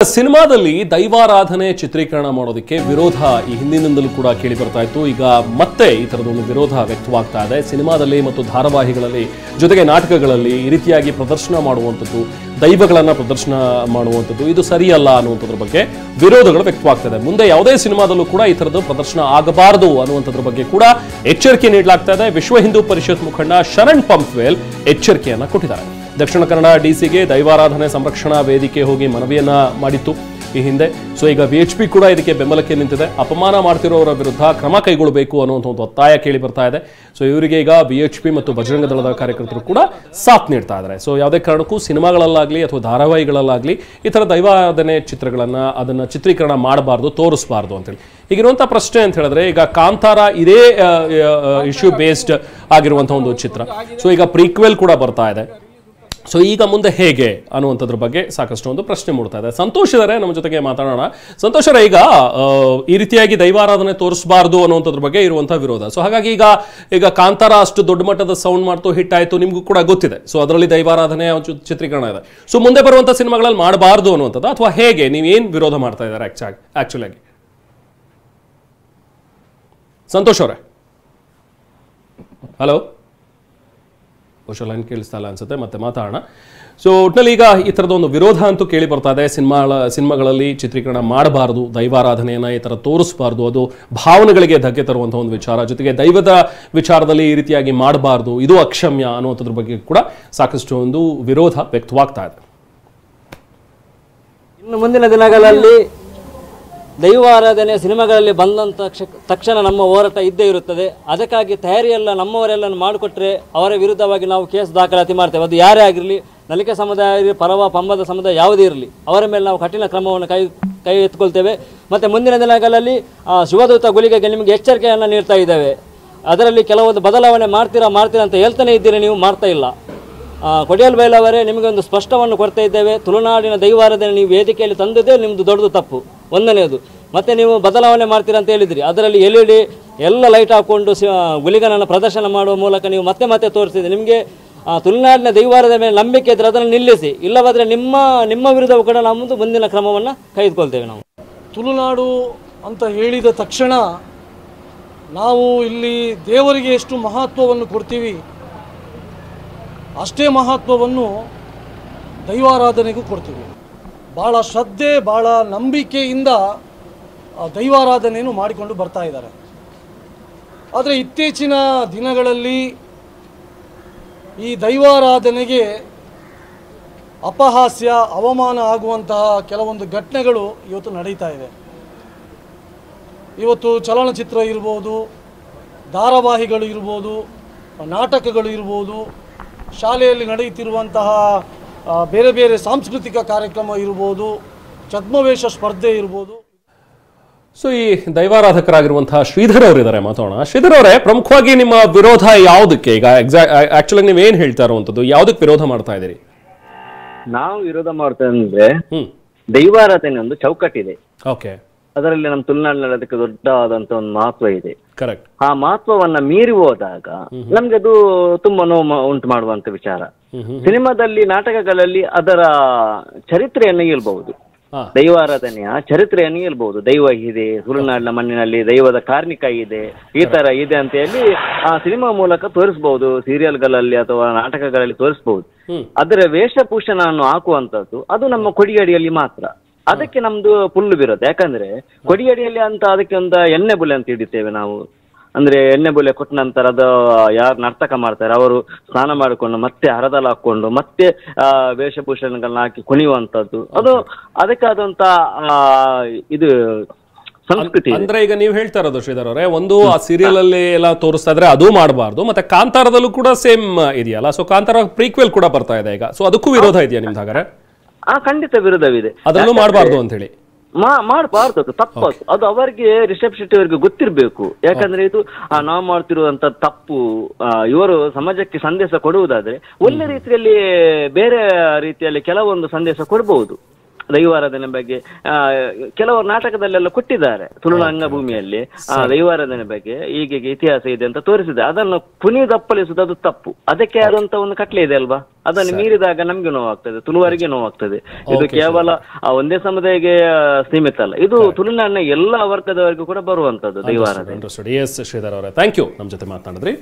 ಸಿನಿಮಾದಲ್ಲಿ ದೈವಾರಾಧನೆ ಚಿತ್ರೀಕರಣ ಮಾಡೋದಕ್ಕೆ ವಿರೋಧ ಈ ಹಿಂದಿನಿಂದಲೂ ಕೂಡ ಕೇಳಿ ಬರ್ತಾ ಇತ್ತು. ಈಗ ಮತ್ತೆ ಈ ತರದೊಂದು ವಿರೋಧ ವ್ಯಕ್ತವಾಗ್ತಾ ಇದೆ. ಸಿನಿಮಾದಲ್ಲಿ ಮತ್ತು ಧಾರಾವಾಹಿಗಳಲ್ಲಿ ಜೊತೆಗೆ ನಾಟಕಗಳಲ್ಲಿ ಈ ರೀತಿಯಾಗಿ ಪ್ರದರ್ಶನ ಮಾಡುವಂಥದ್ದು, ದೈವಗಳನ್ನ ಪ್ರದರ್ಶನ ಮಾಡುವಂಥದ್ದು ಇದು ಸರಿಯಲ್ಲ ಅನ್ನುವಂಥದ್ರ ಬಗ್ಗೆ ವಿರೋಧಗಳು ವ್ಯಕ್ತವಾಗ್ತದೆ. ಮುಂದೆ ಯಾವುದೇ ಸಿನಿಮಾದಲ್ಲೂ ಕೂಡ ಈ ತರದ್ದು ಪ್ರದರ್ಶನ ಆಗಬಾರದು ಅನ್ನುವಂಥದ್ರ ಬಗ್ಗೆ ಕೂಡ ಎಚ್ಚರಿಕೆ ನೀಡಲಾಗ್ತಾ ಇದೆ. ವಿಶ್ವ ಹಿಂದೂ ಪರಿಷತ್ ಮುಖಂಡ ಶರಣ್ ಪಂಪ್ವೇಲ್ ಎಚ್ಚರಿಕೆಯನ್ನ ಕೊಟ್ಟಿದ್ದಾರೆ. ದಕ್ಷಿಣ ಕನ್ನಡ ಡಿಸಿಗೆ ದೈವಾರಾಧನೆ ಸಂರಕ್ಷಣಾ ವೇದಿಕೆ ಹೋಗಿ ಮನವಿಯನ್ನ ಮಾಡಿತ್ತು ಈ ಹಿಂದೆ. ಸೊ ಈಗ VHP ಕೂಡ ಇದಕ್ಕೆ ಬೆಂಬಲಕ್ಕೆ ನಿಂತಿದೆ. ಅಪಮಾನ ಮಾಡ್ತಿರೋರ ವಿರುದ್ಧ ಕ್ರಮ ಕೈಗೊಳ್ಳಬೇಕು ಅನ್ನುವಂಥ ಒಂದು ಒತ್ತಾಯ ಕೇಳಿ ಬರ್ತಾ ಇದೆ. ಸೊ ಇವರಿಗೆ ಈಗ VHP ಮತ್ತು ಬಜರಂಗ ದಳದ ಕಾರ್ಯಕರ್ತರು ಕೂಡ ಸಾಥ್ ನೀಡ್ತಾ ಇದ್ದಾರೆ. ಸೊ ಯಾವುದೇ ಕಾರಣಕ್ಕೂ ಸಿನಿಮಾಗಳಲ್ಲಾಗಲಿ ಅಥವಾ ಧಾರಾವಾಹಿಗಳಲ್ಲಾಗಲಿ ಈ ಥರ ದೈವಾರಾಧನೆ ಚಿತ್ರಗಳನ್ನ ಅದನ್ನ ಚಿತ್ರೀಕರಣ ಮಾಡಬಾರ್ದು, ತೋರಿಸಬಾರ್ದು ಅಂತೇಳಿ ಈಗಿರುವಂಥ ಪ್ರಶ್ನೆ ಅಂತ ಹೇಳಿದ್ರೆ, ಈಗ ಕಾಂತಾರ ಇದೇ ಇಶ್ಯೂ ಬೇಸ್ಡ್ ಆಗಿರುವಂಥ ಒಂದು ಚಿತ್ರ. ಸೊ ಈಗ ಪ್ರೀಕ್ವೆಲ್ ಕೂಡ ಬರ್ತಾ ಇದೆ. ಸೊ ಈಗ ಮುಂದೆ ಹೇಗೆ ಅನ್ನುವಂಥದ್ರ ಬಗ್ಗೆ ಸಾಕಷ್ಟು ಒಂದು ಪ್ರಶ್ನೆ ಮೂಡ್ತಾ ಇದೆ. ಸಂತೋಷ್ ಇದ್ದಾರೆ ನಮ್ಮ ಜೊತೆಗೆ, ಮಾತಾಡೋಣ. ಸಂತೋಷರೇ, ಈಗ ಈ ರೀತಿಯಾಗಿ ದೈವಾರಾಧನೆ ತೋರಿಸಬಾರ್ದು ಅನ್ನುವಂಥದ್ರ ಬಗ್ಗೆ ಇರುವಂಥ ವಿರೋಧ. ಸೊ ಹಾಗಾಗಿ ಈಗ ಕಾಂತಾರ ಅಷ್ಟು ದೊಡ್ಡ ಮಟ್ಟದ ಸೌಂಡ್ ಮಾಡ್ತು, ಹಿಟ್ ಆಯಿತು, ನಿಮಗೂ ಕೂಡ ಗೊತ್ತಿದೆ. ಸೊ ಅದರಲ್ಲಿ ದೈವಾರಾಧನೆ ಚಿತ್ರೀಕರಣ ಇದೆ. ಸೊ ಮುಂದೆ ಬರುವಂಥ ಸಿನಿಮಾಗಳಲ್ಲಿ ಮಾಡಬಾರ್ದು ಅನ್ನುವಂಥದ್ದು, ಅಥವಾ ಹೇಗೆ ನೀವೇನು ವಿರೋಧ ಮಾಡ್ತಾ ಇದ್ದಾರೆ ಆಕ್ಚುಲಿ ಆಗಿ? ಸಂತೋಷ್ ಅವರೇ, ಹಲೋ. ಲೈನ್ ಕೇಳಿಸ್ತಾ ಇಲ್ಲ ಅನ್ಸುತ್ತೆ, ಮತ್ತೆ ಮಾತಾಡೋಣ. ಸೊ ಒಟ್ಟಿನಲ್ಲಿ ಈಗ ಈ ಥರದ ಒಂದು ವಿರೋಧ ಅಂತೂ ಕೇಳಿ ಬರ್ತಾ ಇದೆ. ಸಿನಿಮಾಗಳಲ್ಲಿ ಚಿತ್ರೀಕರಣ ಮಾಡಬಾರ್ದು, ದೈವಾರಾಧನೆಯನ್ನು ಈ ಥರ ತೋರಿಸಬಾರ್ದು, ಅದು ಭಾವನೆಗಳಿಗೆ ಧಕ್ಕೆ ತರುವಂಥ ಒಂದು ವಿಚಾರ. ಜೊತೆಗೆ ದೈವದ ವಿಚಾರದಲ್ಲಿ ಈ ರೀತಿಯಾಗಿ ಮಾಡಬಾರ್ದು, ಇದು ಅಕ್ಷಮ್ಯ ಅನ್ನುವಂಥದ್ರ ಬಗ್ಗೆ ಕೂಡ ಸಾಕಷ್ಟು ಒಂದು ವಿರೋಧ ವ್ಯಕ್ತವಾಗ್ತಾ ಇದೆ. ಇನ್ನು ಮುಂದಿನ ದಿನಗಳಲ್ಲಿ ದೈವಾರಾಧನೆ ಸಿನಿಮಾಗಳಲ್ಲಿ ಬಂದಂಥ ತಕ್ಷಣ ನಮ್ಮ ಹೋರಾಟ ಇದ್ದೇ ಇರುತ್ತದೆ. ಅದಕ್ಕಾಗಿ ತಯಾರಿಯೆಲ್ಲ ನಮ್ಮವರೆಲ್ಲ ಮಾಡಿಕೊಟ್ರೆ ಅವರ ವಿರುದ್ಧವಾಗಿ ನಾವು ಕೇಸ್ ದಾಖಲಾತಿ ಮಾಡ್ತೇವೆ. ಅದು ಯಾರೇ ಆಗಿರಲಿ, ನಲಿಕೆ ಸಮುದಾಯ ಇರಲಿ, ಪಂಬದ ಸಮುದಾಯ ಯಾವುದೇ ಇರಲಿ, ಅವರ ಮೇಲೆ ನಾವು ಕಠಿಣ ಕ್ರಮವನ್ನು ಕೈ ಎತ್ತುಕೊಳ್ತೇವೆ. ಮತ್ತು ಮುಂದಿನ ದಿನಗಳಲ್ಲಿ ಶಿವದೂತ ಗುಳಿಗೆಗೆ ನಿಮಗೆ ಎಚ್ಚರಿಕೆಯನ್ನು ನೀಡ್ತಾ ಇದ್ದೇವೆ. ಅದರಲ್ಲಿ ಕೆಲವೊಂದು ಬದಲಾವಣೆ ಮಾಡ್ತೀರಾ ಅಂತ ಹೇಳ್ತಾನೆ ಇದ್ದೀರಿ, ನೀವು ಮಾಡ್ತಾ ಇಲ್ಲ. ಕೊಡಿಯಲ್ ಬೈಲವರೇ, ನಿಮಗೆ ಒಂದು ಸ್ಪಷ್ಟವನ್ನು ಕೊಡ್ತಾ ಇದ್ದೇವೆ. ತುಳುನಾಡಿನ ದೈವಾರಾಧನೆ ನೀವು ವೇದಿಕೆಯಲ್ಲಿ ತಂದದೇ ನಿಮ್ಮದು ದೊಡ್ಡದು ತಪ್ಪು, ಒಂದನೇದು. ಮತ್ತು ನೀವು ಬದಲಾವಣೆ ಮಾಡ್ತೀರಾ ಅಂತ ಹೇಳಿದ್ರಿ, ಅದರಲ್ಲಿ LED ಎಲ್ಲ ಲೈಟ್ ಹಾಕ್ಕೊಂಡು ಗುಳಿಗನನ್ನು ಪ್ರದರ್ಶನ ಮಾಡುವ ಮೂಲಕ ನೀವು ಮತ್ತೆ ತೋರಿಸಿದೆ. ನಿಮಗೆ ತುಳುನಾಡಿನ ದೈವಾರಾಧನೆ ಮೇಲೆ ನಂಬಿಕೆ ಇದ್ದರೆ ಅದನ್ನು ನಿಲ್ಲಿಸಿ, ಇಲ್ಲವಾದರೆ ನಿಮ್ಮ ವಿರುದ್ಧವೂ ಕೂಡ ನಾವು ಮುಂದಿನ ಕ್ರಮವನ್ನು ಕೈಗೊಳ್ತೇವೆ. ನಾವು ತುಳುನಾಡು ಅಂತ ಹೇಳಿದ ತಕ್ಷಣ ನಾವು ಇಲ್ಲಿ ದೇವರಿಗೆ ಎಷ್ಟು ಮಹತ್ವವನ್ನು ಕೊಡ್ತೀವಿ, ಅಷ್ಟೇ ಮಹತ್ವವನ್ನು ದೈವಾರಾಧನೆಗೂ ಕೊಡ್ತೀವಿ. ಭಾಳ ಶ್ರದ್ಧೆ, ಭಾಳ ನಂಬಿಕೆಯಿಂದ ದೈವಾರಾಧನೆಯನ್ನು ಮಾಡಿಕೊಂಡು ಬರ್ತಾ ಇದ್ದಾರೆ. ಆದರೆ ಇತ್ತೀಚಿನ ದಿನಗಳಲ್ಲಿ ಈ ದೈವಾರಾಧನೆಗೆ ಅಪಹಾಸ್ಯ, ಅವಮಾನ ಆಗುವಂತಹ ಕೆಲವೊಂದು ಘಟನೆಗಳು ಇವತ್ತು ನಡೀತಾ ಇದೆ. ಇವತ್ತು ಚಲನಚಿತ್ರ ಇರ್ಬೋದು, ಧಾರಾವಾಹಿಗಳು ಇರ್ಬೋದು, ನಾಟಕಗಳು ಇರ್ಬೋದು, ಶಾಲೆಯಲ್ಲಿ ನಡೆಯುತ್ತಿರುವಂತಹ ಬೇರೆ ಬೇರೆ ಸಾಂಸ್ಕೃತಿಕ ಕಾರ್ಯಕ್ರಮ ಇರ್ಬೋದು, ಛದ್ಮವೇಷ ಸ್ಪರ್ಧೆ ಇರ್ಬೋದು. ಸೊ ಈ ದೈವಾರಾಧಕರಾಗಿರುವಂತಹ ಶ್ರೀಧರ್ ಅವರಿದ್ದಾರೆ, ಮಾತಾಡೋಣ. ಶ್ರೀಧರ್ ಅವರೇ, ಪ್ರಮುಖವಾಗಿ ನಿಮ್ಮ ವಿರೋಧ ಯಾವುದಕ್ಕೆ? ಈಗ ಆಕ್ಚುಲಿ ನೀವೇನು ಹೇಳ್ತಾ ಇರುವಂತದ್ದು, ಯಾವುದಕ್ಕೆ ವಿರೋಧ ಮಾಡ್ತಾ ಇದ್ದೀರಿ? ನಾವು ವಿರೋಧ ಮಾಡ್ತೇವೆ ಅಂದ್ರೆ, ದೈವಾರಾಧನೆ ಒಂದು ಚೌಕಟ್ಟಿದೆ. ಓಕೆ, ಅದರಲ್ಲಿ ನಮ್ಮ ತುಳುನಾಡಿನಲ್ಲಿ ಅದಕ್ಕೆ ದೊಡ್ಡವಾದಂತ ಒಂದು ಮಹತ್ವ ಇದೆ. ಕರೆಕ್ಟ್. ಆ ಮಹತ್ವವನ್ನ ಮೀರಿ ಹೋದಾಗ ನಮ್ಗೆ ಅದು ತುಂಬಾ ನೋವು ಉಂಟು ಮಾಡುವಂತ ವಿಚಾರ. ಸಿನಿಮಾದಲ್ಲಿ, ನಾಟಕಗಳಲ್ಲಿ ಅದರ ಚರಿತ್ರೆಯನ್ನು ಹೇಳ್ಬಹುದು, ದೈವಾರಾಧನೆಯ ಚರಿತ್ರೆಯನ್ನು ಹೇಳ್ಬಹುದು. ದೈವ ಇದೆ, ತುಳುನಾಡಿನ ಮಣ್ಣಿನಲ್ಲಿ ದೈವದ ಕಾರ್ಮಿಕ ಇದೆ, ಈ ತರ ಇದೆ ಅಂತ ಹೇಳಿ ಆ ಸಿನಿಮಾ ಮೂಲಕ ತೋರಿಸಬಹುದು, ಸೀರಿಯಲ್ಗಳಲ್ಲಿ ಅಥವಾ ನಾಟಕಗಳಲ್ಲಿ ತೋರಿಸಬಹುದು. ಅದರ ವೇಷಭೂಷಣವನ್ನು ಹಾಕುವಂತದ್ದು ಅದು ನಮ್ಮ ಕೊಡಿಯಡಿಯಲ್ಲಿ ಮಾತ್ರ. ಅದಕ್ಕೆ ನಮ್ದು ಫುಲ್ ವಿರೋಧ. ಯಾಕಂದ್ರೆ ಕೊಡಿಯಡಿಯಲ್ಲಿ ಅಂತ ಅದಕ್ಕೆ ಒಂದು ಎಣ್ಣೆ ಬುಲೆ ಅಂತ ಹಿಡಿತೇವೆ ನಾವು. ಅಂದ್ರೆ ಎಣ್ಣೆ ಬುಲೆ ಕೊಟ್ಟ ನಂತರ ಅದು ಯಾರು ನರ್ತಕ ಮಾಡ್ತಾರೆ ಅವರು ಸ್ನಾನ ಮಾಡಿಕೊಂಡು ಮತ್ತೆ ಹರದಲ್ಲ ಹಾಕೊಂಡು ಮತ್ತೆ ವೇಷಭೂಷಣಗಳನ್ನ ಹಾಕಿ ಕುಣಿಯುವಂತದ್ದು, ಅದು ಅದಕ್ಕಾದಂತ ಇದು ಸಂಸ್ಕೃತಿ. ಅಂದ್ರೆ ಈಗ ನೀವು ಹೇಳ್ತಾ ಇರೋದು ಶ್ರೀಧರ್ ಅವರೇ, ಒಂದು ಆ ಸೀರಿಯಲ್ ಅಲ್ಲಿ ಎಲ್ಲ ತೋರಿಸ್ತಾ ಇದ್ರೆ ಅದು ಮಾಡಬಾರ್ದು, ಮತ್ತೆ ಕಾಂತಾರದಲ್ಲೂ ಕೂಡ ಸೇಮ್ ಇದೆಯಲ್ಲ. ಸೊ ಕಾಂತಾರ ಪ್ರೀಕ್ವೆಲ್ ಕೂಡ ಬರ್ತಾ ಇದೆ ಈಗ. ಸೊ ಅದಕ್ಕೂ ವಿರೋಧ ಇದೆಯಾ ನಿಮ್ದು ಹಾಗಾದ್ರೆ? ಖಂಡಿತ ವಿರೋಧವಿದೆ. ಅದನ್ನು ಮಾಡಬಾರ್ದು ಅಂತ ಹೇಳಿ ಮಾಡಬಾರ್ದು, ತಪ್ಪು. ಅದು ಅವರಿಗೆ, ರಿಷಬ್ ಶೆಟ್ಟಿ ಅವರಿಗೆ ಗೊತ್ತಿರ್ಬೇಕು. ಯಾಕಂದ್ರೆ ಇದು ನಾವು ಮಾಡ್ತಿರುವಂತ ತಪ್ಪು. ಇವರು ಸಮಾಜಕ್ಕೆ ಸಂದೇಶ ಕೊಡುವುದಾದ್ರೆ ಒಳ್ಳೆ ರೀತಿಯಲ್ಲಿ, ಬೇರೆ ರೀತಿಯಲ್ಲಿ ಕೆಲವೊಂದು ಸಂದೇಶ ಕೊಡಬಹುದು. ದೈವಾರಾಧನೆ ಬಗ್ಗೆ ಕೆಲವರು ನಾಟಕದಲ್ಲೆಲ್ಲ ಕೊಟ್ಟಿದ್ದಾರೆ. ತುಳುನಾಡಿನ ಭೂಮಿಯಲ್ಲಿ ದೈವಾರಾಧನೆ ಬಗ್ಗೆ ಹೀಗೆ ಇತಿಹಾಸ ಇದೆ ಅಂತ ತೋರಿಸಿದೆ. ಅದನ್ನು ಕುಣಿದಪ್ಪಳಿಸುವುದು ಅದು ತಪ್ಪು. ಅದಕ್ಕೆ ಆದಂತ ಒಂದು ಕಟ್ಲೆ ಇದೆ ಅಲ್ವಾ. ಅದನ್ನು ಮೀರಿದಾಗ ನಮ್ಗೆ ನೋವಾಗ್ತದೆ, ತುಳುವರಿಗೆ ನೋವಾಗ್ತದೆ. ಇದು ಕೇವಲ ಆ ಒಂದೇ ಸಮುದಾಯಕ್ಕೆ ಸೀಮಿತ ಅಲ್ಲ, ಇದು ತುಳುನಾಡಿನ ಎಲ್ಲ ವರ್ಗದವರಿಗೂ ಕೂಡ ಬರುವಂತದ್ದು ದೈವಾರಾಧನೆ. ಎಸ್ ಶ್ರೀಧರ್ ಅವರೇ, ಥ್ಯಾಂಕ್ ಯು ನಮ್ಮ ಜೊತೆ ಮಾತನಾಡಿದ್ರಿ.